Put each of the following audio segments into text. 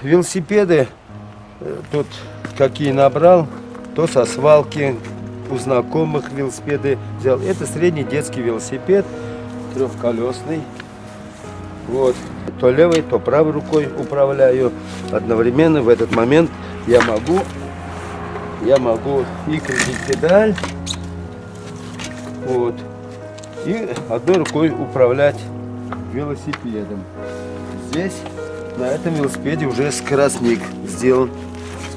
велосипеды тут какие набрал, то со свалки, у знакомых велосипеды взял. Это средний детский велосипед, трехколесный. Вот. То левой, то правой рукой управляю. Одновременно в этот момент я могу и крутить педаль, вот, и одной рукой управлять велосипедом. Здесь на этом велосипеде уже скоростник сделан.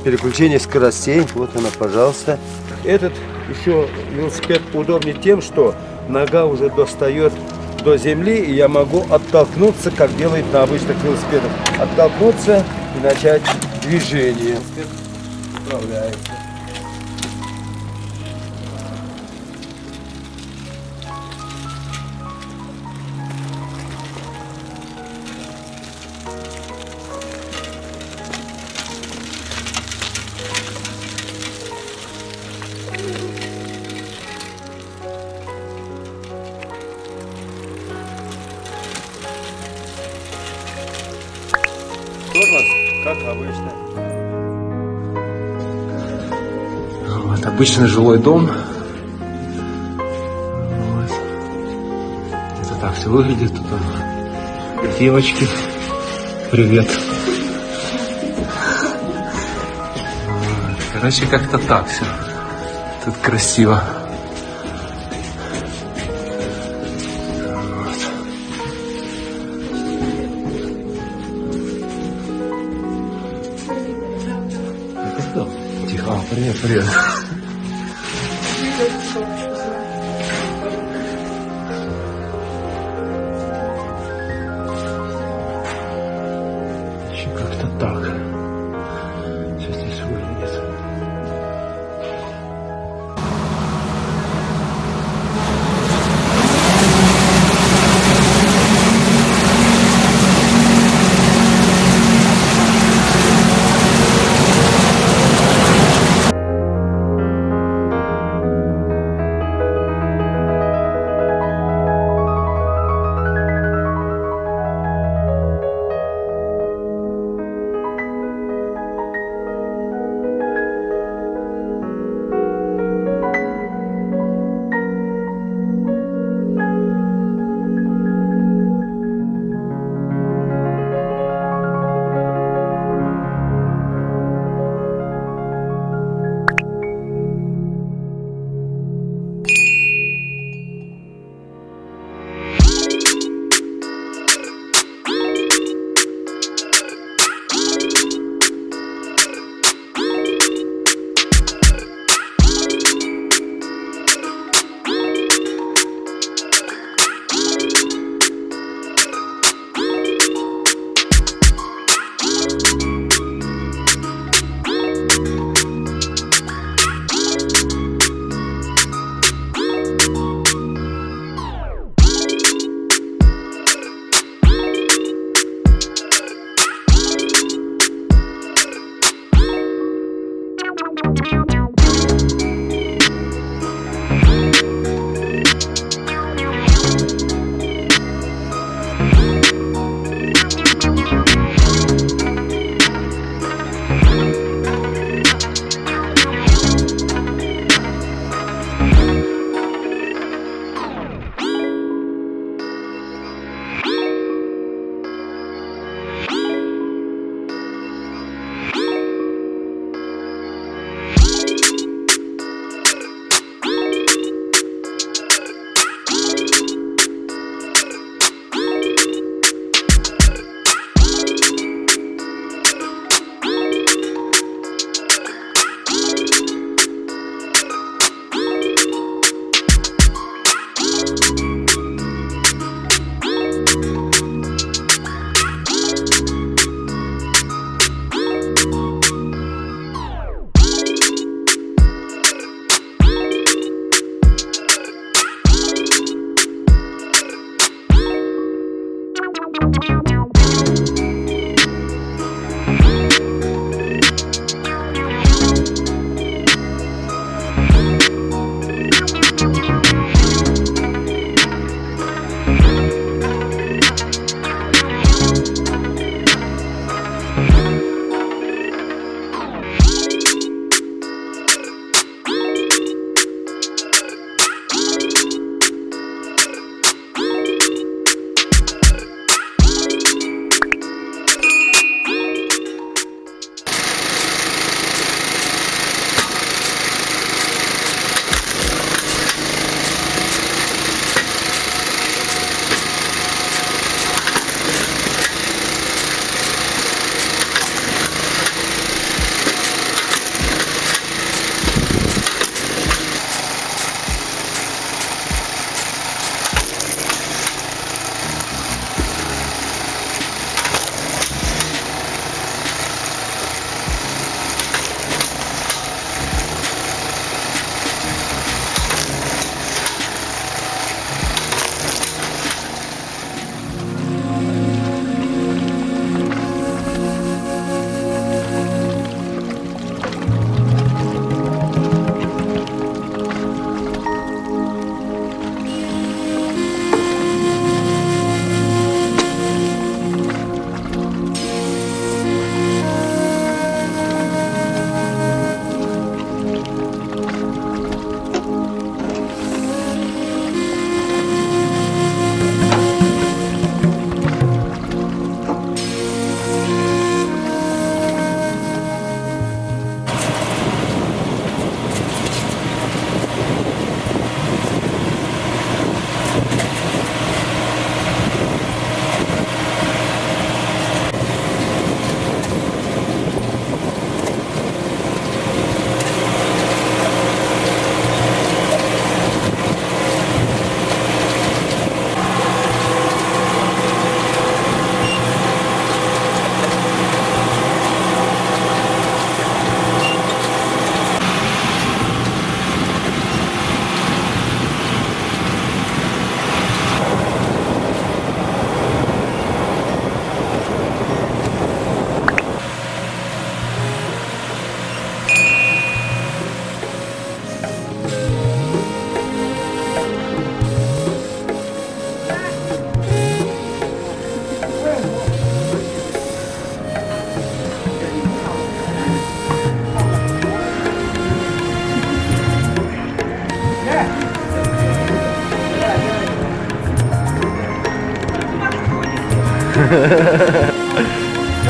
Переключение скоростей. Вот она, пожалуйста. Этот еще велосипед удобнее тем, что нога уже достает до земли, и я могу оттолкнуться, как делает на обычных велосипедах. Оттолкнуться и начать движение. Велосипед управляется. Как обычно. Вот, обычный жилой дом. Вот. Это так все выглядит. Тут девочки. Привет. Вот. Короче, как-то так все. Тут красиво. Тихо, привет, привет. Еще как-то так. Сейчас здесь выглядит.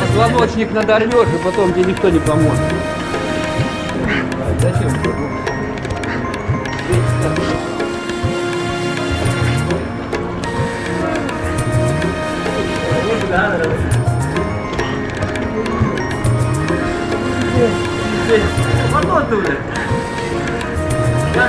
Позвоночник надорвешь, и потом тебе никто не поможет. Зачем? Вот он, Туля. Да,